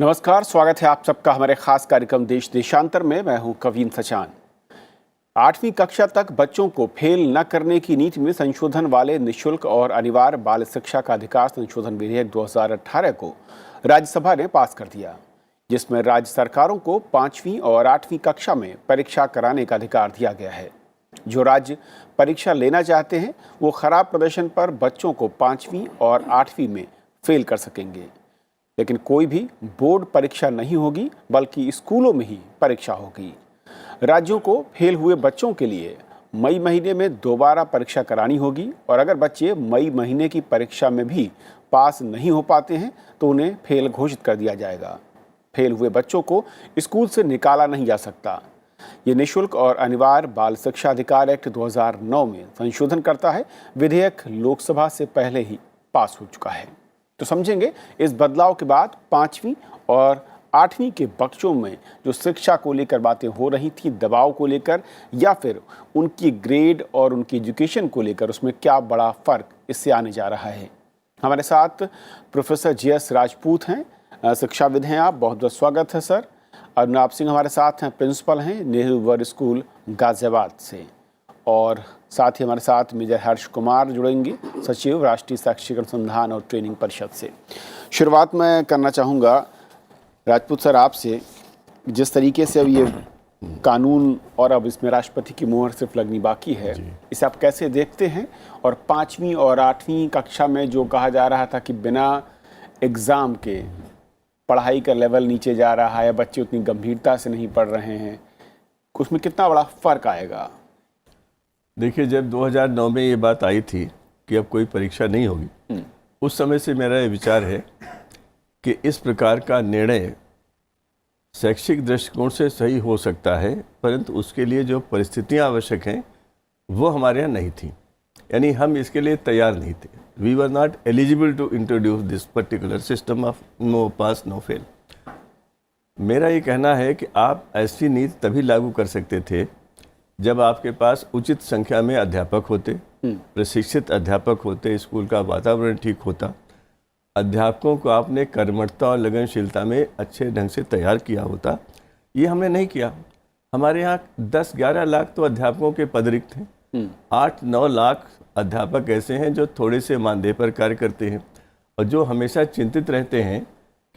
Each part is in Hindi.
नमस्कार, स्वागत है आप सबका हमारे खास कार्यक्रम देश देशांतर में। मैं हूं कवीन सचान। 8वीं कक्षा तक बच्चों को फेल न करने की नीति में संशोधन वाले निःशुल्क और अनिवार्य बाल शिक्षा का अधिकार संशोधन विधेयक 2018 को राज्यसभा ने पास कर दिया, जिसमें राज्य सरकारों को 5वीं और 8वीं कक्षा में परीक्षा कराने का अधिकार दिया गया है। जो राज्य परीक्षा लेना चाहते हैं वो खराब प्रदर्शन पर बच्चों को 5वीं और 8वीं में फेल कर सकेंगे, लेकिन कोई भी बोर्ड परीक्षा नहीं होगी, बल्कि स्कूलों में ही परीक्षा होगी। राज्यों को फेल हुए बच्चों के लिए मई महीने में दोबारा परीक्षा करानी होगी, और अगर बच्चे मई महीने की परीक्षा में भी पास नहीं हो पाते हैं तो उन्हें फेल घोषित कर दिया जाएगा। फेल हुए बच्चों को स्कूल से निकाला नहीं जा सकता। ये निःशुल्क और अनिवार्य बाल शिक्षा अधिकार एक्ट 2009 में संशोधन करता है। विधेयक लोकसभा से पहले ही पास हो चुका है। तो समझेंगे इस बदलाव के बाद 5वीं और 8वीं के बच्चों में जो शिक्षा को लेकर बातें हो रही थी, दबाव को लेकर या फिर उनकी ग्रेड और उनकी एजुकेशन को लेकर, उसमें क्या बड़ा फर्क इससे आने जा रहा है। हमारे साथ प्रोफेसर JS राजपूत हैं, शिक्षाविद हैं आप, बहुत बहुत स्वागत है सर। अरुणाब सिंह हमारे साथ हैं, प्रिंसिपल हैं नेहरू वर्ल्ड स्कूल गाजियाबाद से, और साथ ही हमारे साथ मेजर हर्ष कुमार जुड़ेंगे, सचिव राष्ट्रीय शैक्षिक अनुसंधान और ट्रेनिंग परिषद से। शुरुआत मैं करना चाहूँगा राजपूत सर आपसे, जिस तरीके से अब ये कानून और अब इसमें राष्ट्रपति की मोहर सिर्फ लगनी बाकी है, इसे आप कैसे देखते हैं? और 5वीं और 8वीं कक्षा में जो कहा जा रहा था कि बिना एग्ज़ाम के पढ़ाई का लेवल नीचे जा रहा है, बच्चे उतनी गंभीरता से नहीं पढ़ रहे हैं, उसमें कितना बड़ा फ़र्क आएगा? देखिए, जब 2009 में ये बात आई थी कि अब कोई परीक्षा नहीं होगी, उस समय से मेरा ये विचार है कि इस प्रकार का निर्णय शैक्षिक दृष्टिकोण से सही हो सकता है, परंतु उसके लिए जो परिस्थितियां आवश्यक हैं वो हमारे यहाँ नहीं थी। यानी हम इसके लिए तैयार नहीं थे। We were not eligible to introduce this particular system of no pass no fail. मेरा ये कहना है कि आप ऐसी नीति तभी लागू कर सकते थे जब आपके पास उचित संख्या में अध्यापक होते, प्रशिक्षित अध्यापक होते, स्कूल का वातावरण ठीक होता, अध्यापकों को आपने कर्मठता और लगनशीलता में अच्छे ढंग से तैयार किया होता। ये हमने नहीं किया। हमारे यहाँ 10-11 लाख तो अध्यापकों के पद रिक्त हैं। 8-9 लाख अध्यापक ऐसे हैं जो थोड़े से मानदेय पर कार्य करते हैं और जो हमेशा चिंतित रहते हैं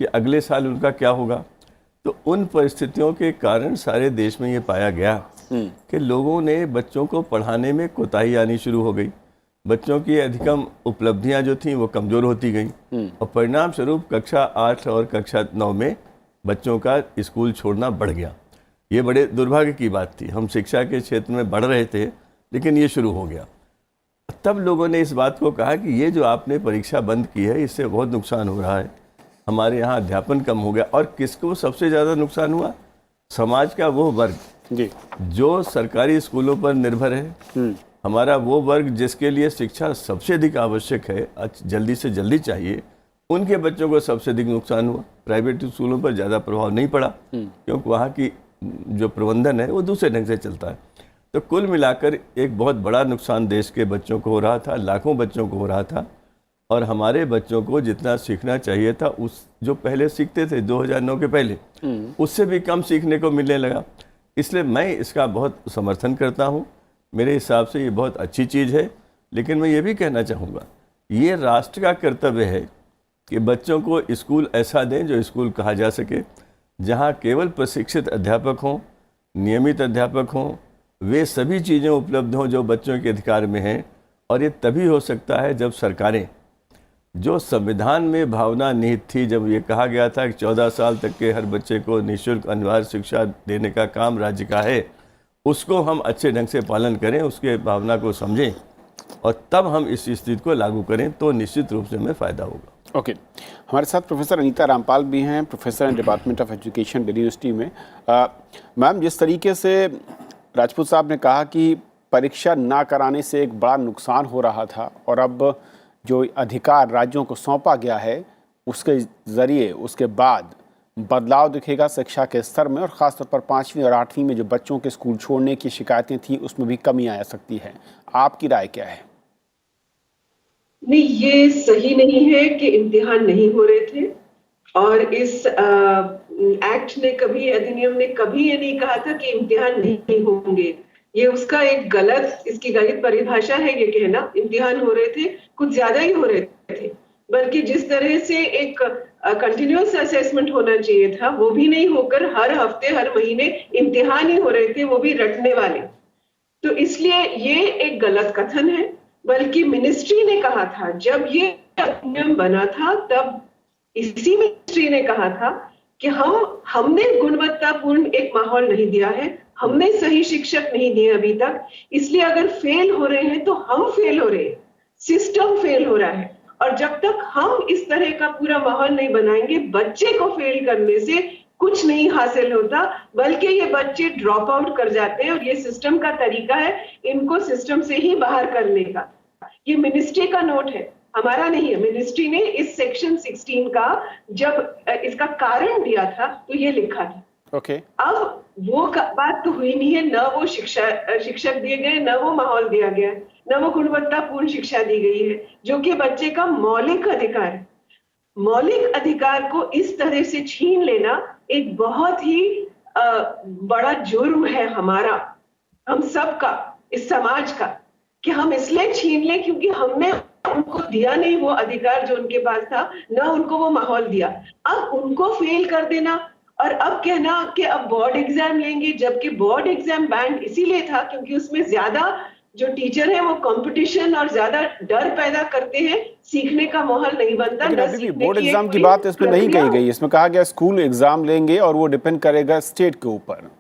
कि अगले साल उनका क्या होगा। तो उन परिस्थितियों के कारण सारे देश में ये पाया गया कि लोगों ने बच्चों को पढ़ाने में कोताही आनी शुरू हो गई। बच्चों की अधिकतम उपलब्धियां जो थीं वो कमज़ोर होती गईं और परिणाम स्वरूप कक्षा 8 और कक्षा 9 में बच्चों का स्कूल छोड़ना बढ़ गया। ये बड़े दुर्भाग्य की बात थी। हम शिक्षा के क्षेत्र में बढ़ रहे थे, लेकिन ये शुरू हो गया। तब लोगों ने इस बात को कहा कि ये जो आपने परीक्षा बंद की है, इससे बहुत नुकसान हो रहा है। हमारे यहाँ अध्यापन कम हो गया। और किसको सबसे ज़्यादा नुकसान हुआ? समाज का वो वर्ग जी जो सरकारी स्कूलों पर निर्भर है। हमारा वो वर्ग जिसके लिए शिक्षा सबसे अधिक आवश्यक है, जल्दी से जल्दी चाहिए, उनके बच्चों को सबसे अधिक नुकसान हुआ। प्राइवेट स्कूलों पर ज़्यादा प्रभाव नहीं पड़ा, क्योंकि वहाँ की जो प्रबंधन है वो दूसरे ढंग से चलता है। तो कुल मिलाकर एक बहुत बड़ा नुकसान देश के बच्चों को हो रहा था, लाखों बच्चों को हो रहा था। और हमारे बच्चों को जितना सीखना चाहिए था, उस जो पहले सीखते थे 2009 के पहले, उससे भी कम सीखने को मिलने लगा। इसलिए मैं इसका बहुत समर्थन करता हूँ। मेरे हिसाब से ये बहुत अच्छी चीज़ है। लेकिन मैं ये भी कहना चाहूँगा, ये राष्ट्र का कर्तव्य है कि बच्चों को स्कूल ऐसा दें जो स्कूल कहा जा सके, जहाँ केवल प्रशिक्षित अध्यापक हों, नियमित अध्यापक हों, वे सभी चीज़ें उपलब्ध हों जो बच्चों के अधिकार में हैं। और ये तभी हो सकता है जब सरकारें, जो संविधान में भावना निहित थी, जब ये कहा गया था कि 14 साल तक के हर बच्चे को निःशुल्क अनिवार्य शिक्षा देने का काम राज्य का है, उसको हम अच्छे ढंग से पालन करें, उसके भावना को समझें और तब हम इस स्थिति को लागू करें, तो निश्चित रूप से हमें फ़ायदा होगा। ओके, हमारे साथ प्रोफेसर अनीता रामपाल भी हैं, professor in department of education Delhi university में। मैम, जिस तरीके से राजपूत साहब ने कहा कि परीक्षा ना कराने से एक बड़ा नुकसान हो रहा था, और अब जो अधिकार राज्यों को सौंपा गया है उसके ज़रिए उसके बाद बदलाव दिखेगा शिक्षा के स्तर में, और ख़ासतौर पर 5वीं और 8वीं में जो बच्चों के स्कूल छोड़ने की शिकायतें थी उसमें भी कमी आ सकती है। आपकी राय क्या है? नहीं, ये सही नहीं है कि इम्तिहान नहीं हो रहे थे। और इस एक्ट ने कभी, अधिनियम ने कभी ये नहीं कहा था कि इम्तिहान नहीं होंगे। ये उसका एक गलत, इसकी गलत परिभाषा है ये कहना इम्तिहान हो रहे थे, कुछ ज्यादा ही हो रहे थे। बल्कि जिस तरह से एक कंटिन्यूअस असेसमेंट होना चाहिए था, वो भी नहीं होकर हर हफ्ते हर महीने इम्तिहान ही हो रहे थे, वो भी रटने वाले। तो इसलिए ये एक गलत कथन है। बल्कि मिनिस्ट्री ने कहा था, जब ये अधिनियम बना था तब इसी मिनिस्ट्री ने कहा था कि हमने गुणवत्तापूर्ण एक माहौल नहीं दिया है, हमने सही शिक्षक नहीं दिए अभी तक, इसलिए अगर फेल हो रहे हैं तो हम फेल हो रहे हैं, सिस्टम फेल हो रहा है। और जब तक हम इस तरह का पूरा माहौल नहीं बनाएंगे, बच्चे को फेल करने से कुछ नहीं हासिल होता, बल्कि ये बच्चे ड्रॉप आउट कर जाते हैं। और ये सिस्टम का तरीका है इनको सिस्टम से ही बाहर करने का। ये मिनिस्ट्री का नोट है, हमारा नहीं है। मिनिस्ट्री ने इस सेक्शन 16 का जब इसका कारण दिया था तो ये लिखा था। ओके। अब वो बात तो हुई नहीं है, ना वो शिक्षक दिए गए, ना वो माहौल दिया गया, ना वो गुणवत्तापूर्ण शिक्षा दी गई है, जो कि बच्चे का मौलिक अधिकार है। मौलिक अधिकार को इस तरह से छीन लेना एक बहुत ही बड़ा जुर्म है हमारा, हम सबका, इस समाज का, कि हम इसलिए छीन लें क्योंकि हमने उनको दिया नहीं वो अधिकार जो उनके पास था, ना उनको वो माहौल दिया। अब उनको फेल कर देना और अब कहना कि अब बोर्ड एग्जाम लेंगे, जबकि बोर्ड एग्जाम बैंड इसीलिए था क्योंकि उसमें ज्यादा जो टीचर है वो कंपटीशन और ज्यादा डर पैदा करते हैं, सीखने का माहौल नहीं बनता। लेकिन अभी भी बोर्ड एग्जाम की बात इसमें नहीं कही गई, इसमें कहा गया स्कूल एग्जाम लेंगे और वो डिपेंड करेगा स्टेट के ऊपर।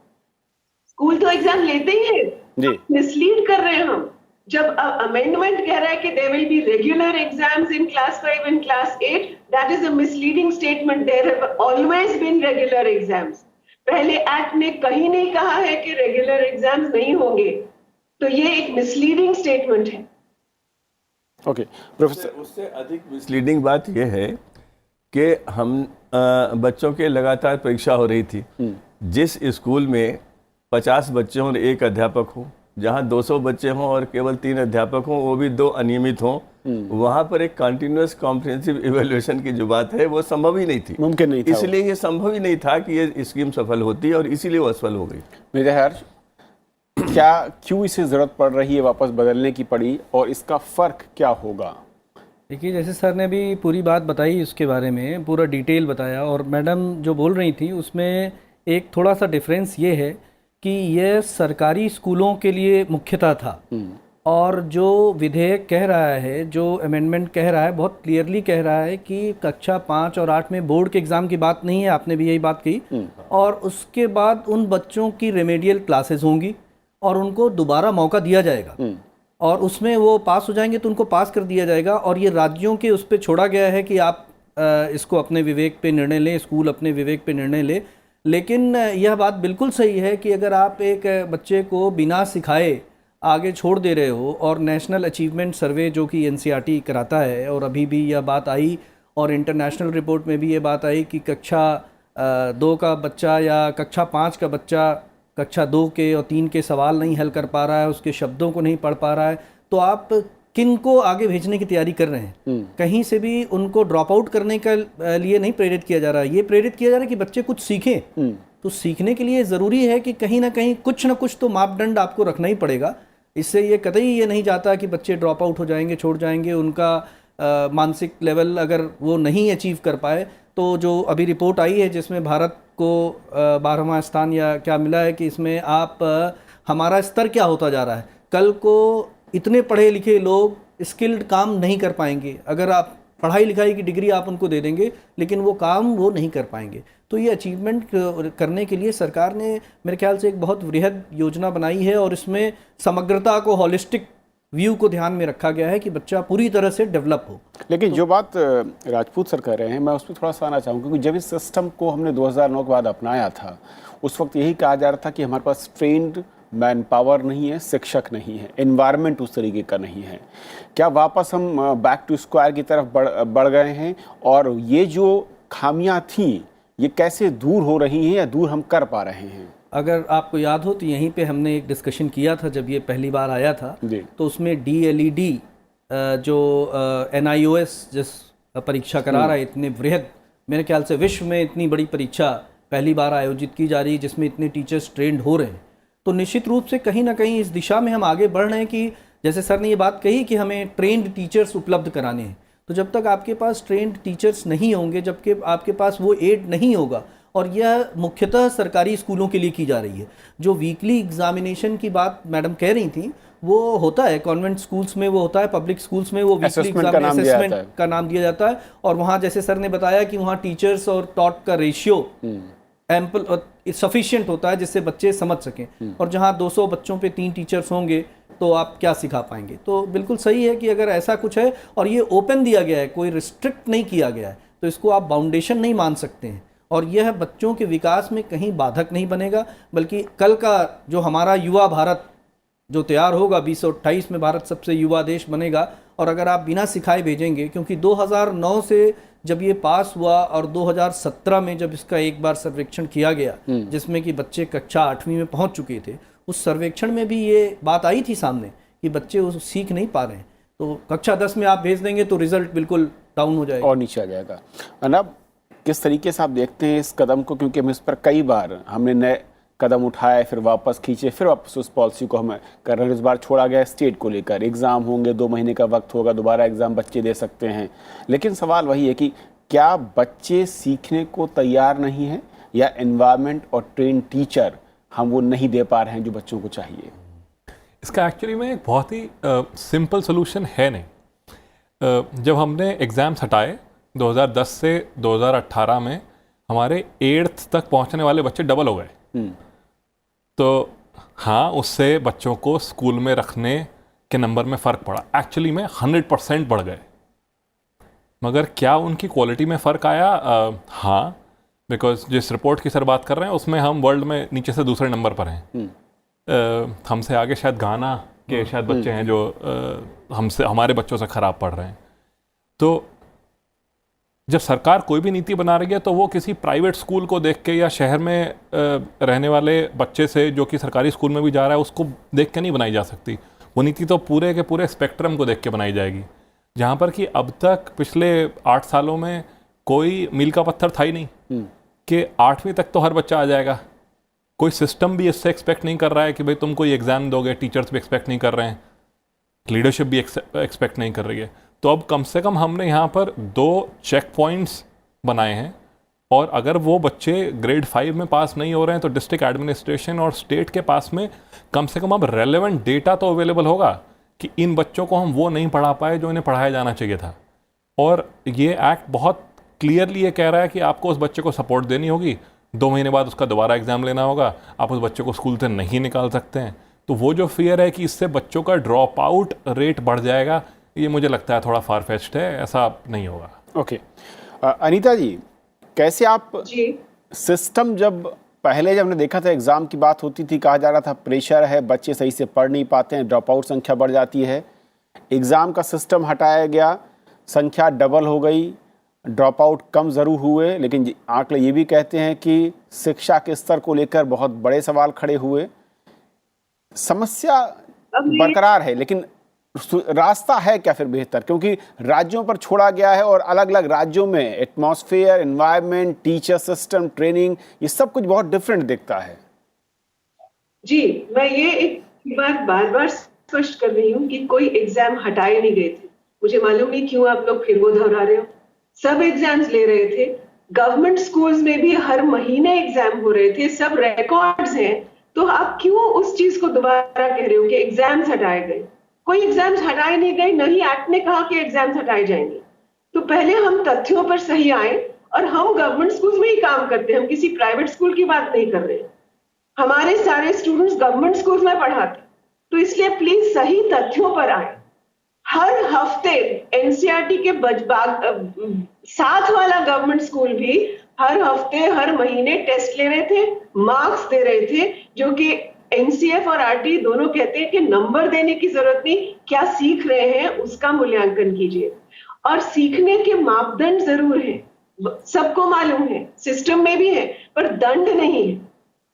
स्कूल तो एग्जाम लेते ही है जी, मिसलीड कर रहे हैं हम। जब अमेंडमेंट कह रहा है कि there will be regular exams in class 5 and class 8, that is a misleading statement. There have always been regular exams. पहले एक्ट ने कहीं नहीं कहा है कि रेगुलर एग्जाम्स नहीं होंगे, तो ये एक मिसलीडिंग स्टेटमेंट है। ओके प्रोफेसर, उससे अधिक मिसलीडिंग बात यह है कि हम बच्चों के लगातार परीक्षा हो रही थी। जिस स्कूल में 50 बच्चे हों और एक अध्यापक हो, जहां 200 बच्चे हों और केवल 3 अध्यापक हों, वो भी 2 अनियमित हों, वहां पर एक कंटिन्यूअस कॉम्प्रिहेंसिव इवैल्यूएशन की जो बात है वो संभव ही नहीं थी, मुमकिन नहीं था। इसलिए ये संभव ही नहीं था कि ये स्कीम सफल होती और इसीलिए वो असफल हो गई। मेरे हर्ष, क्यों इसे जरूरत पड़ रही है वापस बदलने की पड़ी और इसका फर्क क्या होगा? देखिए, जैसे सर ने भी पूरी बात बताई, उसके बारे में पूरा डिटेल बताया, और मैडम जो बोल रही थी उसमें एक थोड़ा सा डिफरेंस ये है कि यह सरकारी स्कूलों के लिए मुख्यतः था, और जो विधेयक कह रहा है, जो अमेंडमेंट कह रहा है, बहुत क्लियरली कह रहा है कि कक्षा 5 और 8 में बोर्ड के एग्ज़ाम की बात नहीं है, आपने भी यही बात कही, और उसके बाद उन बच्चों की रेमेडियल क्लासेस होंगी और उनको दोबारा मौका दिया जाएगा, और उसमें वो पास हो जाएंगे तो उनको पास कर दिया जाएगा। और ये राज्यों के उस पर छोड़ा गया है कि आप इसको अपने विवेक पे निर्णय लें, स्कूल अपने विवेक पे निर्णय ले। लेकिन यह बात बिल्कुल सही है कि अगर आप एक बच्चे को बिना सिखाए आगे छोड़ दे रहे हो, और नेशनल अचीवमेंट सर्वे जो कि NCERT कराता है, और अभी भी यह बात आई और इंटरनेशनल रिपोर्ट में भी ये बात आई कि कक्षा 2 का बच्चा या कक्षा 5 का बच्चा कक्षा 2 के और 3 के सवाल नहीं हल कर पा रहा है, उसके शब्दों को नहीं पढ़ पा रहा है, तो आप किन को आगे भेजने की तैयारी कर रहे हैं? कहीं से भी उनको ड्रॉप आउट करने के लिए नहीं प्रेरित किया जा रहा है, ये प्रेरित किया जा रहा है कि बच्चे कुछ सीखें। तो सीखने के लिए ज़रूरी है कि कहीं ना कहीं कुछ ना कुछ तो मापदंड आपको रखना ही पड़ेगा। इससे ये कतई ये नहीं जाता कि बच्चे ड्रॉप आउट हो जाएंगे, छोड़ जाएंगे, उनका मानसिक लेवल अगर वो नहीं अचीव कर पाए। तो जो अभी रिपोर्ट आई है जिसमें भारत को 12वां स्थान या क्या मिला है, कि इसमें आप हमारा स्तर क्या होता जा रहा है। कल को इतने पढ़े लिखे लोग स्किल्ड काम नहीं कर पाएंगे, अगर आप पढ़ाई लिखाई की डिग्री आप उनको दे देंगे लेकिन वो काम वो नहीं कर पाएंगे। तो ये अचीवमेंट करने के लिए सरकार ने मेरे ख्याल से एक बहुत वृहद योजना बनाई है, और इसमें समग्रता को, हॉलिस्टिक व्यू को ध्यान में रखा गया है कि बच्चा पूरी तरह से डेवलप हो। लेकिन जो बात राजपूत सर कह रहे हैं, मैं उस पर थोड़ा सा आना चाहूँगा, क्योंकि जब इस सिस्टम को हमने 2009 के बाद अपनाया था, उस वक्त यही कहा जा रहा था कि हमारे पास ट्रेंड मैन पावर नहीं है, शिक्षक नहीं है, एनवायरनमेंट उस तरीके का नहीं है। क्या वापस हम बैक टू स्क्वायर की तरफ बढ़ गए हैं, और ये जो खामियां थी ये कैसे दूर हो रही हैं या दूर हम कर पा रहे हैं? अगर आपको याद हो तो यहीं पे हमने एक डिस्कशन किया था जब ये पहली बार आया था, तो उसमें DLED जो NIOS जिस परीक्षा करा रहा है, इतने वृहद मेरे ख्याल से विश्व में इतनी बड़ी परीक्षा पहली बार आयोजित की जा रही है जिसमें इतने टीचर्स ट्रेंड हो रहे हैं, तो निश्चित रूप से कहीं ना कहीं इस दिशा में हम आगे बढ़ रहे हैं कि जैसे सर ने ये बात कही कि हमें ट्रेंड टीचर्स उपलब्ध कराने हैं। तो जब तक आपके पास ट्रेंड टीचर्स नहीं होंगे, जबकि आपके पास वो एड नहीं होगा, और यह मुख्यतः सरकारी स्कूलों के लिए की जा रही है। जो वीकली एग्जामिनेशन की बात मैडम कह रही थी वो होता है कॉन्वेंट स्कूल्स में, वो होता है पब्लिक स्कूल्स में, वो वीकली असेसमेंट का नाम दिया जाता है। और वहाँ जैसे सर ने बताया कि वहाँ टीचर्स और टॉट का रेशियो एम्पल सफिशिएंट होता है जिससे बच्चे समझ सकें। और जहाँ 200 बच्चों पे 3 टीचर्स होंगे तो आप क्या सिखा पाएंगे। तो बिल्कुल सही है कि अगर ऐसा कुछ है और ये ओपन दिया गया है, कोई रिस्ट्रिक्ट नहीं किया गया है, तो इसको आप बाउंडेशन नहीं मान सकते हैं और यह बच्चों के विकास में कहीं बाधक नहीं बनेगा, बल्कि कल का जो हमारा युवा भारत जो तैयार होगा 2028 में भारत सबसे युवा देश बनेगा। और अगर आप बिना सिखाए भेजेंगे, क्योंकि 2009 से जब ये पास हुआ और 2017 में जब इसका एक बार सर्वेक्षण किया गया जिसमें कि बच्चे कक्षा 8वीं में पहुंच चुके थे, उस सर्वेक्षण में भी ये बात आई थी सामने कि बच्चे उस सीख नहीं पा रहे हैं। तो कक्षा 10 में आप भेज देंगे तो रिजल्ट बिल्कुल डाउन हो जाएगा और नीचे आ जाएगा। अनब, किस तरीके से आप देखते हैं इस कदम को, क्योंकि हम इस पर कई बार हमने नए कदम उठाए, फिर वापस खींचे, फिर वापस उस पॉलिसी को हम कर रहे हैं। इस बार छोड़ा गया स्टेट को लेकर, एग्ज़ाम होंगे, 2 महीने का वक्त होगा, दोबारा एग्ज़ाम बच्चे दे सकते हैं। लेकिन सवाल वही है कि क्या बच्चे सीखने को तैयार नहीं हैं, या एनवायरनमेंट और ट्रेन टीचर हम वो नहीं दे पा रहे हैं जो बच्चों को चाहिए? इसका एक्चुअली में एक बहुत ही सिंपल सोल्यूशन है नहीं। जब हमने एग्ज़ाम्स हटाए 2010 से 2018 में, हमारे 8th तक पहुंचने वाले बच्चे डबल हो गए। तो हाँ, उससे बच्चों को स्कूल में रखने के नंबर में फ़र्क पड़ा, एक्चुअली में 100% बढ़ गए। मगर क्या उनकी क्वालिटी में फ़र्क आया? हाँ, बिकॉज जिस रिपोर्ट की सर बात कर रहे हैं उसमें हम वर्ल्ड में नीचे से दूसरे नंबर पर हैं। हमसे आगे शायद घाना के शायद बच्चे हैं जो हमारे बच्चों से ख़राब पढ़ रहे हैं। तो जब सरकार कोई भी नीति बना रही है तो वो किसी प्राइवेट स्कूल को देख के या शहर में रहने वाले बच्चे से जो कि सरकारी स्कूल में भी जा रहा है उसको देख के नहीं बनाई जा सकती। वो नीति तो पूरे के पूरे स्पेक्ट्रम को देख के बनाई जाएगी, जहाँ पर कि अब तक पिछले 8 सालों में कोई मील का पत्थर था ही नहीं कि 8वीं तक तो हर बच्चा आ जाएगा। कोई सिस्टम भी इससे एक्सपेक्ट नहीं कर रहा है कि भाई तुम कोई एग्ज़ाम दोगे, टीचर्स भी एक्सपेक्ट नहीं कर रहे हैं, लीडरशिप भी एक्सपेक्ट नहीं कर रही है। तो अब कम से कम हमने यहाँ पर 2 चेक पॉइंट्स बनाए हैं, और अगर वो बच्चे ग्रेड 5 में पास नहीं हो रहे हैं तो डिस्ट्रिक्ट एडमिनिस्ट्रेशन और स्टेट के पास में कम से कम अब रेलेवेंट डेटा तो अवेलेबल होगा कि इन बच्चों को हम वो नहीं पढ़ा पाए जो इन्हें पढ़ाया जाना चाहिए था। और ये एक्ट बहुत क्लियरली ये कह रहा है कि आपको उस बच्चे को सपोर्ट देनी होगी, 2 महीने बाद उसका दोबारा एग्ज़ाम लेना होगा, आप उस बच्चे को स्कूल से नहीं निकाल सकते हैं। तो वो जो फियर है कि इससे बच्चों का ड्रॉप आउट रेट बढ़ जाएगा, ये मुझे लगता है थोड़ा फार फेच्ड है, ऐसा नहीं होगा। ओके, अनीता जी, कैसे आप सिस्टम, जब पहले जब हमने देखा था एग्ज़ाम की बात होती थी, कहा जा रहा था प्रेशर है, बच्चे सही से पढ़ नहीं पाते हैं, ड्रॉप आउट संख्या बढ़ जाती है। एग्ज़ाम का सिस्टम हटाया गया, संख्या डबल हो गई, ड्रॉप आउट कम ज़रूर हुए, लेकिन आंकड़े ये भी कहते हैं कि शिक्षा के स्तर को लेकर बहुत बड़े सवाल खड़े हुए। समस्या बरकरार है, लेकिन रास्ता है क्या फिर बेहतर? क्योंकि राज्यों पर छोड़ा गया है और अलग अलग राज्यों में atmosphere, environment, teacher system, training, ये सब कुछ बहुत डिफरेंट दिखता है। जी, मैं ये एक बार बार स्पष्ट कर रही हूँ कि कोई एग्जाम हटाए नहीं गए थे। मुझे मालूम नहीं क्यों आप लोग फिर वो दोहरा रहे हो। सब एग्जाम्स ले रहे थे, गवर्नमेंट स्कूल्स में भी हर महीने एग्जाम हो रहे थे, सब रिकॉर्ड्स हैं। तो आप क्यों उस चीज को दोबारा कह रहे हो कि एग्जाम्स हटाए गए? कोई एग्जाम्स हटाए नहीं गए, नहीं एक्ट ने कहा कि एग्जाम्स हटाए जाएंगे। तो पहले हम तथ्यों पर सही आए, और हम गवर्नमेंट स्कूल में ही काम करते हैं, हम किसी प्राइवेट स्कूल की बात नहीं कर रहे। हमारे सारे स्टूडेंट्स गवर्नमेंट स्कूल में पढ़ाते, तो इसलिए प्लीज सही तथ्यों पर आए। हर हफ्ते एनसीईआरटी के साथ वाला गवर्नमेंट स्कूल भी हर हफ्ते हर महीने टेस्ट ले रहे थे, मार्क्स दे रहे थे, जो कि एनसीएफ और आरटी दोनों कहते हैं कि नंबर देने की जरूरत नहीं, क्या सीख रहे हैं उसका मूल्यांकन कीजिए। और सीखने के मापदंड जरूर हैं, सबको मालूम है, सिस्टम में भी है, पर दंड नहीं है।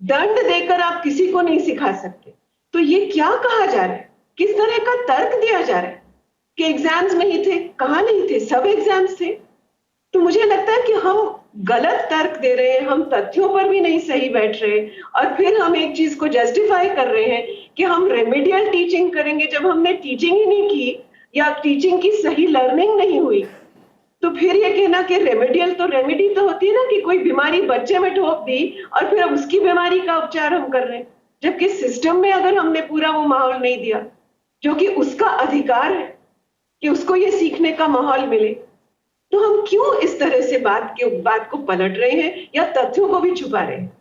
दंड देकर आप किसी को नहीं सिखा सकते। तो ये क्या कहा जा रहा है, किस तरह का तर्क दिया जा रहा है कि एग्जाम्स नहीं थे? कहाँ नहीं थे, सब एग्जाम्स थे। तो मुझे लगता है कि हम गलत तर्क दे रहे हैं, हम तथ्यों पर भी नहीं सही बैठ रहे, और फिर हम एक चीज को जस्टिफाई कर रहे हैं कि हम रेमेडियल टीचिंग करेंगे, जब हमने टीचिंग ही नहीं की या टीचिंग की सही लर्निंग नहीं हुई। तो फिर ये कहना कि रेमेडियल, तो रेमेडी तो होती है ना कि कोई बीमारी बच्चे में ठोक दी और फिर अब उसकी बीमारी का उपचार हम कर रहे हैं, जबकि सिस्टम में अगर हमने पूरा वो माहौल नहीं दिया जो कि उसका अधिकार है कि उसको ये सीखने का माहौल मिले, तो हम क्यों इस तरह से बात को पलट रहे हैं या तथ्यों को भी छुपा रहे हैं?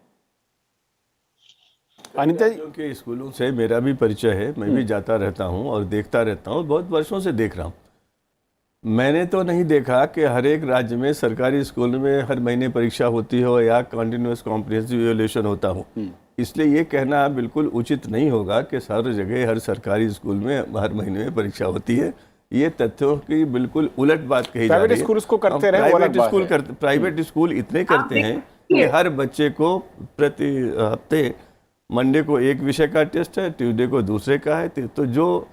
अनीता जी, क्योंकि स्कूलों से मेरा भी परिचय है, मैं भी जाता रहता हूं और देखता रहता हूं, बहुत वर्षों से देख रहा हूं। मैंने तो नहीं देखा कि हर एक राज्य में सरकारी स्कूल में हर महीने परीक्षा होती हो या कॉन्टिन्यूस कॉम्प्रिहेंसिव इवैल्यूएशन होता हो। इसलिए ये कहना बिल्कुल उचित नहीं होगा कि हर जगह हर सरकारी स्कूल में हर महीने में परीक्षा होती है। ये तथ्यों की बिल्कुल उलट बात कही जा रही है। प्राइवेट स्कूल इसको करते रहे, वो अलग बात है। प्राइवेट स्कूल इतने करते हैं कि हर बच्चे को प्रति हफ्ते मंडे को एक विषय का टेस्ट है, ट्यूसडे को दूसरे का है। तो जो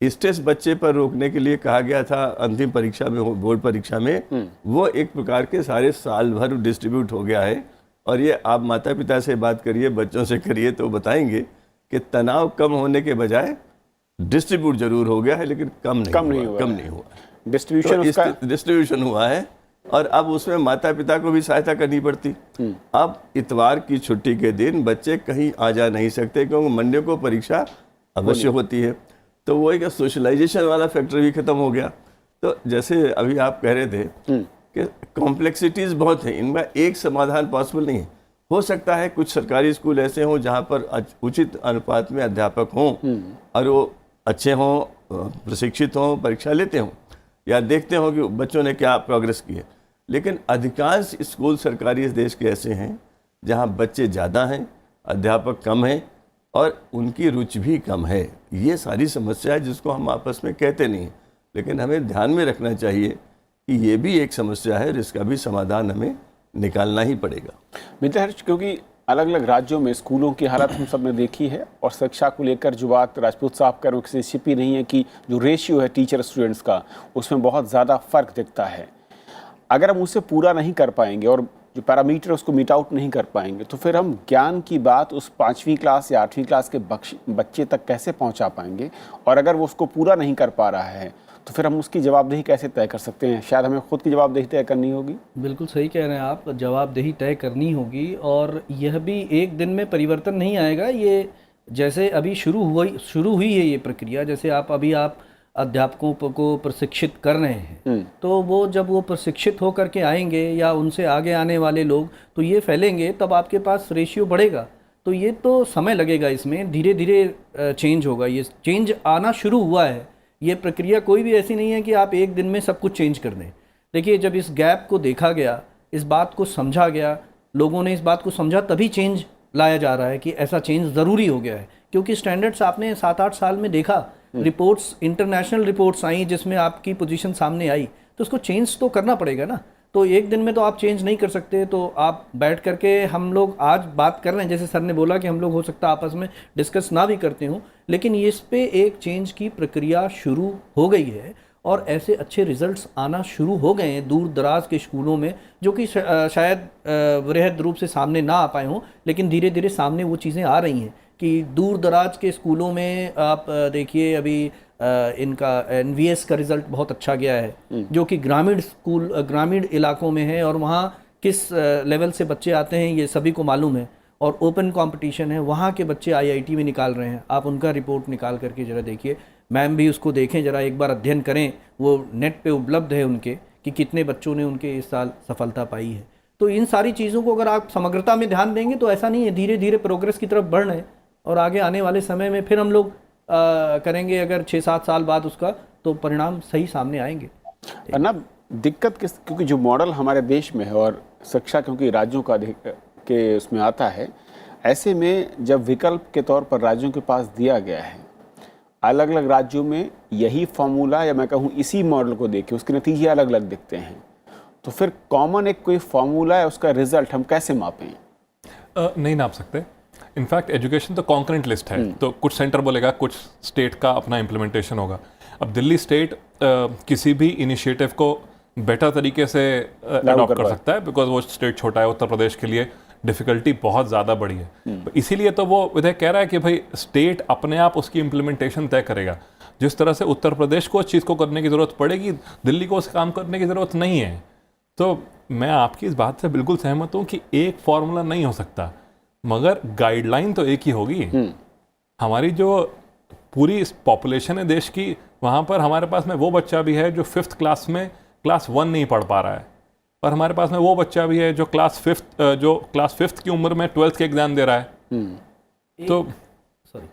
स्ट्रेस बच्चे पर रोकने के लिए कहा गया था अंतिम परीक्षा में, बोर्ड परीक्षा में, वो एक प्रकार के सारे साल भर डिस्ट्रीब्यूट हो गया है। और ये आप माता पिता से बात करिए, बच्चों से करिए, तो बताएंगे कि तनाव कम होने के बजाय डिस्ट्रीब्यूट जरूर हो गया है, लेकिन कम नहीं हुआ। डिस्ट्रीब्यूशन हुआ है और अब उसमें माता पिता को भी सहायता करनी पड़ती। अब इतवार की छुट्टी के दिन बच्चे कहीं आ जा नहीं सकते क्योंकि मंडे को परीक्षा अवश्य होती है। तो वो एक सोशलाइजेशन वाला फैक्टर भी खत्म हो गया। तो जैसे अभी आप कह रहे थे कि कॉम्प्लेक्सिटीज बहुत हैं, इनमें एक समाधान पॉसिबल नहीं है। हो सकता है कुछ सरकारी स्कूल ऐसे हों जहाँ पर उचित अनुपात में अध्यापक हों और वो अच्छे हों, प्रशिक्षित हों, परीक्षा लेते हों या देखते हों कि बच्चों ने क्या प्रोग्रेस की है। लेकिन अधिकांश स्कूल सरकारी इस देश के ऐसे हैं जहाँ बच्चे ज़्यादा हैं, अध्यापक कम हैं और उनकी रुचि भी कम है। ये सारी समस्या है जिसको हम आपस में कहते नहीं, लेकिन हमें ध्यान में रखना चाहिए कि ये भी एक समस्या है जिसका भी समाधान हमें निकालना ही पड़ेगा। मित्र हर्ष, क्योंकि अलग अलग राज्यों में स्कूलों की हालत हम सब ने देखी है और शिक्षा को लेकर जो बात राजपूत साहब कर से छिपी नहीं है कि जो रेशियो है टीचर स्टूडेंट्स का, उसमें बहुत ज़्यादा फ़र्क दिखता है। अगर हम उसे पूरा नहीं कर पाएंगे और जो पैरामीटर उसको मीट आउट नहीं कर पाएंगे, तो फिर हम ज्ञान की बात उस 5वीं क्लास या 8वीं क्लास के बच्चे तक कैसे पहुंचा पाएंगे? और अगर वो उसको पूरा नहीं कर पा रहा है तो फिर हम उसकी जवाबदेही कैसे तय कर सकते हैं? शायद हमें खुद की जवाबदेही तय करनी होगी। बिल्कुल सही कह रहे हैं आप, जवाबदेही तय करनी होगी और यह भी एक दिन में परिवर्तन नहीं आएगा। ये जैसे अभी शुरू हुई है ये प्रक्रिया, जैसे आप अध्यापकों को प्रशिक्षित कर रहे हैं, तो वो जब वो प्रशिक्षित हो करके आएंगे या उनसे आगे आने वाले लोग तो ये फैलेंगे, तब आपके पास रेशियो बढ़ेगा। तो ये तो समय लगेगा, इसमें धीरे धीरे चेंज होगा। ये चेंज आना शुरू हुआ है। ये प्रक्रिया कोई भी ऐसी नहीं है कि आप एक दिन में सब कुछ चेंज कर दें। देखिए, जब इस गैप को देखा गया, इस बात को समझा गया, लोगों ने इस बात को समझा, तभी चेंज लाया जा रहा है कि ऐसा चेंज ज़रूरी हो गया है। क्योंकि स्टैंडर्ड्स आपने 7-8 साल में देखा, रिपोर्ट्स, इंटरनेशनल रिपोर्ट्स आई जिसमें आपकी पोजीशन सामने आई, तो उसको चेंज तो करना पड़ेगा ना। तो एक दिन में तो आप चेंज नहीं कर सकते। तो आप बैठ करके, हम लोग आज बात कर रहे हैं, जैसे सर ने बोला कि हम लोग हो सकता है आपस में डिस्कस ना भी करते हों, लेकिन इस पे एक चेंज की प्रक्रिया शुरू हो गई है और ऐसे अच्छे रिजल्ट्स आना शुरू हो गए हैं दूर दराज के स्कूलों में, जो कि शायद वृहद रूप से सामने ना आ पाए हों, लेकिन धीरे धीरे सामने वो चीज़ें आ रही हैं कि दूर दराज के स्कूलों में आप देखिए, अभी इनका NVS का रिज़ल्ट बहुत अच्छा गया है, जो कि ग्रामीण इलाकों में है और वहाँ किस लेवल से बच्चे आते हैं ये सभी को मालूम है और ओपन कंपटीशन है। वहाँ के बच्चे IIT में निकाल रहे हैं। आप उनका रिपोर्ट निकाल करके ज़रा देखिए, मैम भी उसको देखें, ज़रा एक बार अध्ययन करें, वो नेट पे उपलब्ध है उनके, कि कितने बच्चों ने उनके इस साल सफलता पाई है। तो इन सारी चीज़ों को अगर आप समग्रता में ध्यान देंगे तो ऐसा नहीं है, धीरे धीरे प्रोग्रेस की तरफ बढ़ रहे हैं और आगे आने वाले समय में फिर हम लोग करेंगे अगर 6-7 साल बाद उसका, तो परिणाम सही सामने आएंगे। ना दिक्कत क्योंकि जो मॉडल हमारे देश में है और शिक्षा क्योंकि राज्यों का के उसमें आता है, ऐसे में जब विकल्प के तौर पर राज्यों के पास दिया गया है, अलग अलग राज्यों में यही फॉर्मूला या मैं कहूँ इसी मॉडल को देख के उसके नतीजे अलग अलग दिखते हैं, तो फिर कॉमन एक कोई फॉर्मूला है, उसका रिजल्ट हम कैसे मापें? नहीं नाप सकते। इनफैक्ट एजुकेशन तो कॉन्करेंट लिस्ट है, तो कुछ सेंटर बोलेगा, कुछ स्टेट का अपना इम्प्लीमेंटेशन होगा। अब दिल्ली स्टेट किसी भी इनिशिएटिव को बेटर तरीके से अडॉप्ट कर सकता है, बिकॉज वो स्टेट छोटा है। उत्तर प्रदेश के लिए डिफ़िकल्टी बहुत ज़्यादा बड़ी है, तो इसीलिए तो वो विधेयक कह रहा है कि भाई स्टेट अपने आप उसकी इम्प्लीमेंटेशन तय करेगा। जिस तरह से उत्तर प्रदेश को उस चीज़ को करने की ज़रूरत पड़ेगी, दिल्ली को उस काम करने की ज़रूरत नहीं है। तो मैं आपकी इस बात से बिल्कुल सहमत हूँ कि एक फॉर्मूला नहीं हो सकता, मगर गाइडलाइन तो एक ही होगी। हमारी जो पूरी पॉपुलेशन है देश की, वहाँ पर हमारे पास में वो बच्चा भी है जो 5th क्लास में क्लास 1 नहीं पढ़ पा रहा है, और हमारे पास में वो बच्चा भी है जो क्लास 5th की उम्र में 12th के एग्ज़ाम दे रहा है। तो सॉरी,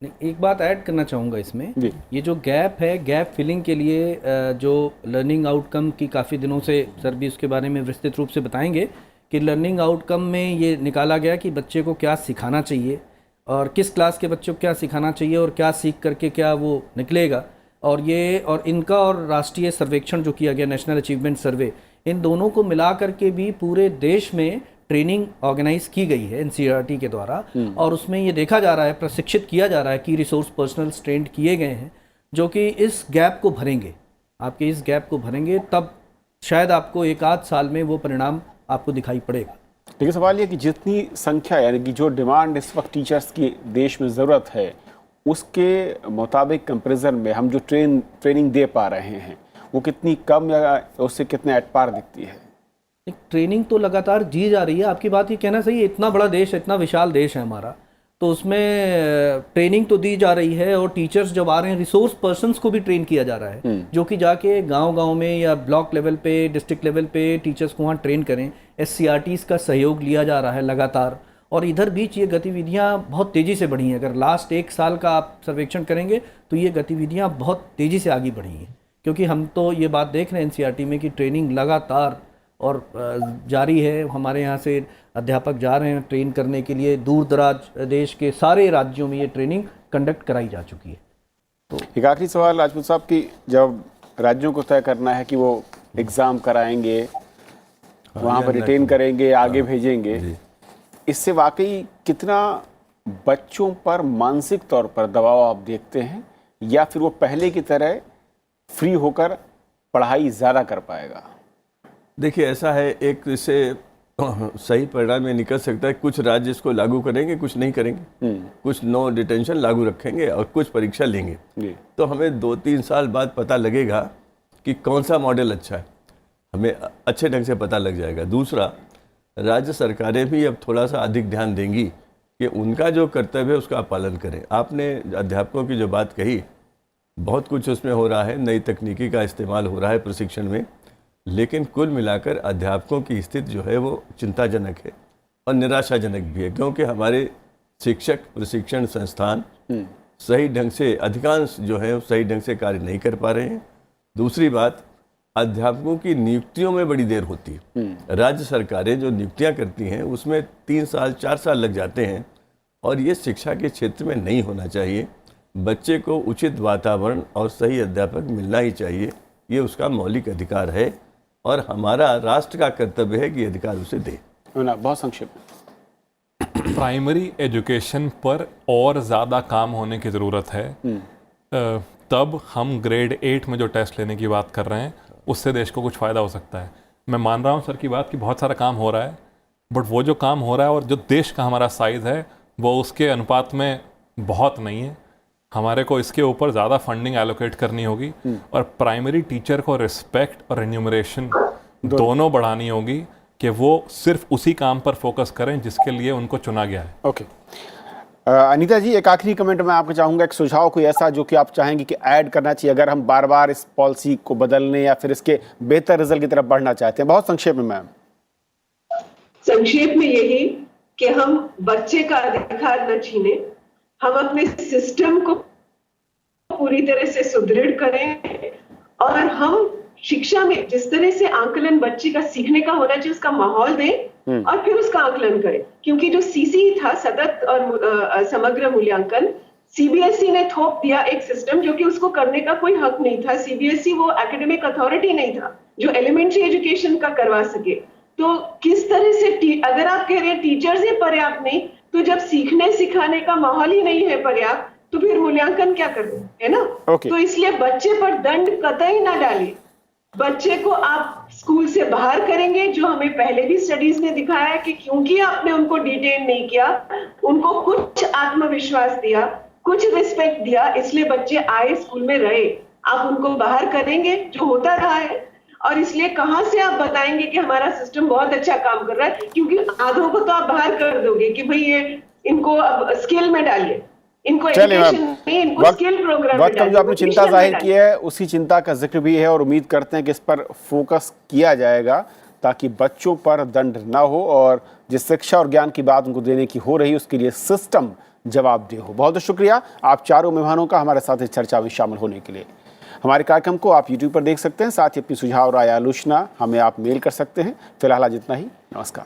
नहीं, एक बात ऐड करना चाहूँगा इसमें। ये जो गैप है, गैप फिलिंग के लिए जो लर्निंग आउटकम की काफ़ी दिनों से सर भी उसके बारे में विस्तृत रूप से बताएंगे कि लर्निंग आउटकम में ये निकाला गया कि बच्चे को क्या सिखाना चाहिए और किस क्लास के बच्चों को क्या सिखाना चाहिए और क्या सीख करके क्या वो निकलेगा। और ये और इनका और राष्ट्रीय सर्वेक्षण जो किया गया, नेशनल अचीवमेंट सर्वे, इन दोनों को मिला करके भी पूरे देश में ट्रेनिंग ऑर्गेनाइज की गई है एनसीईआरटी के द्वारा। और उसमें ये देखा जा रहा है, प्रशिक्षित किया जा रहा है कि रिसोर्स पर्सनल्स ट्रेंड किए गए हैं जो कि इस गैप को भरेंगे, आपके इस गैप को भरेंगे, तब शायद आपको 1-8 साल में वो परिणाम आपको दिखाई पड़ेगा। लेकिन सवाल ये कि जितनी संख्या, यानी कि जो डिमांड इस वक्त टीचर्स की देश में ज़रूरत है, उसके मुताबिक कंपैरिजन में हम जो ट्रेनिंग दे पा रहे हैं वो कितनी कम या उससे कितने एट पार दिखती है? ट्रेनिंग तो लगातार दी जा रही है। आपकी बात ये कहना सही है, इतना बड़ा देश, इतना विशाल देश है हमारा, तो उसमें ट्रेनिंग तो दी जा रही है। और टीचर्स जब आ रहे हैं, रिसोर्स पर्सन्स को भी ट्रेन किया जा रहा है जो कि जाके गांव-गांव में या ब्लॉक लेवल पे, डिस्ट्रिक्ट लेवल पे टीचर्स को वहाँ ट्रेन करें। SCRTs का सहयोग लिया जा रहा है लगातार। और इधर बीच ये गतिविधियाँ बहुत तेज़ी से बढ़ी हैं। अगर लास्ट 1 साल का आप सर्वेक्षण करेंगे तो ये गतिविधियाँ बहुत तेज़ी से आगे बढ़ी हैं, क्योंकि हम तो ये बात देख रहे हैं NCERT में कि ट्रेनिंग लगातार और जारी है। हमारे यहाँ से अध्यापक जा रहे हैं ट्रेन करने के लिए, दूर दराज देश के सारे राज्यों में ये ट्रेनिंग कंडक्ट कराई जा चुकी है। तो एक आखिरी सवाल राजपूत साहब की, जब राज्यों को तय करना है कि वो एग्ज़ाम कराएंगे, वहाँ पर रिटेन करेंगे, आगे भेजेंगे, इससे वाकई कितना बच्चों पर मानसिक तौर पर दबाव आप देखते हैं, या फिर वो पहले की तरह फ्री होकर पढ़ाई ज़्यादा कर पाएगा? देखिए, ऐसा है, एक इससे सही परिणाम में निकल सकता है। कुछ राज्य इसको लागू करेंगे, कुछ नहीं करेंगे, कुछ नो डिटेंशन लागू रखेंगे और कुछ परीक्षा लेंगे। तो हमें 2-3 साल बाद पता लगेगा कि कौन सा मॉडल अच्छा है, हमें अच्छे ढंग से पता लग जाएगा। दूसरा, राज्य सरकारें भी अब थोड़ा सा अधिक ध्यान देंगी कि उनका जो कर्तव्य है उसका पालन करें। आपने अध्यापकों की जो बात कही, बहुत कुछ उसमें हो रहा है, नई तकनीकी का इस्तेमाल हो रहा है प्रशिक्षण में, लेकिन कुल मिलाकर अध्यापकों की स्थिति जो है वो चिंताजनक है और निराशाजनक भी है, क्योंकि हमारे शिक्षक प्रशिक्षण संस्थान सही ढंग से, अधिकांश जो है सही ढंग से कार्य नहीं कर पा रहे हैं। दूसरी बात, अध्यापकों की नियुक्तियों में बड़ी देर होती है। राज्य सरकारें जो नियुक्तियां करती हैं उसमें 3 साल 4 साल लग जाते हैं, और ये शिक्षा के क्षेत्र में नहीं होना चाहिए। बच्चे को उचित वातावरण और सही अध्यापक मिलना ही चाहिए, ये उसका मौलिक अधिकार है और हमारा राष्ट्र का कर्तव्य है कि अधिकार उसे दे। बहुत संक्षेप में, प्राइमरी एजुकेशन पर और ज़्यादा काम होने की ज़रूरत है। तब हम ग्रेड 8 में जो टेस्ट लेने की बात कर रहे हैं उससे देश को कुछ फ़ायदा हो सकता है। मैं मान रहा हूँ सर की बात कि बहुत सारा काम हो रहा है, बट वो जो काम हो रहा है और जो देश का हमारा साइज़ है वो उसके अनुपात में बहुत नहीं है। हमारे को इसके ऊपर ज़्यादा फंडिंग एलोकेट करनी होगी और प्राइमरी टीचर को रिस्पेक्ट और रेन्यूमरेशन दोनों बढ़ानी होगी कि वो सिर्फ उसी काम पर फोकस करें जिसके लिए उनको चुना गया है। ओके, अनीता जी, एक आखिरी कमेंट मैं आपको चाहूँगा, एक सुझाव कोई ऐसा जो कि आप चाहेंगे कि ऐड करना चाहिए अगर हम बार बार इस पॉलिसी को बदलने या फिर इसके बेहतर रिजल्ट की तरफ बढ़ना चाहते हैं? बहुत संक्षेप में मैम। संक्षेप में यही कि हम बच्चे का अधिकार न छीने, हम अपने सिस्टम को पूरी तरह से सुदृढ़ करें और हम शिक्षा में जिस तरह से आंकलन बच्चे का सीखने का होना चाहिए उसका माहौल दें और फिर उसका आंकलन करें। क्योंकि जो सीसी था, सतत और समग्र मूल्यांकन, सीबीएसई ने थोप दिया एक सिस्टम जो कि उसको करने का कोई हक नहीं था। सीबीएसई वो एकेडमिक अथॉरिटी नहीं था जो एलिमेंट्री एजुकेशन का करवा सके। तो किस तरह से अगर आप कह रहे हैं टीचर्स ही पर्याप्त नहीं, तो जब सीखने सिखाने का माहौल ही नहीं है पर्याप्त, तो फिर मूल्यांकन क्या करें, है ना? Okay. तो इसलिए बच्चे पर दंड कतई ना डालिए, बच्चे को आप स्कूल से बाहर करेंगे, जो हमें पहले भी स्टडीज ने दिखाया है कि क्योंकि आपने उनको डिटेन नहीं किया, उनको कुछ आत्मविश्वास दिया, कुछ रिस्पेक्ट दिया, इसलिए बच्चे आए, स्कूल में रहे। आप उनको बाहर करेंगे, जो होता रहा है। और इसलिए कहां से आप बताएंगे कि हमारा सिस्टम बहुत अच्छा काम कर रहा है, क्योंकि आधों को तो आप बाहर कर दोगे कि भाई ये इनको अब स्किल में डालिए, इनको चलिए एजुकेशन मैम, में, इनको स्किल प्रोग्राम में वक्त कम जो आपने डालिए, चिंता vocational में जाहिर डालिए। की है उसी चिंता का जिक्र भी है और उम्मीद करते हैं कि इस पर फोकस किया जाएगा ताकि बच्चों पर दंड ना हो और जिस शिक्षा और ज्ञान की बात उनको देने की हो रही है उसके लिए सिस्टम जवाबदेह हो। बहुत बहुत शुक्रिया आप चारों मेहमानों का हमारे साथ इस चर्चा में शामिल होने के लिए। हमारे कार्यक्रम को आप यूट्यूब पर देख सकते हैं, साथ ही अपनी सुझाव राय आलोचना हमें आप मेल कर सकते हैं। फिलहाल आज इतना ही, नमस्कार।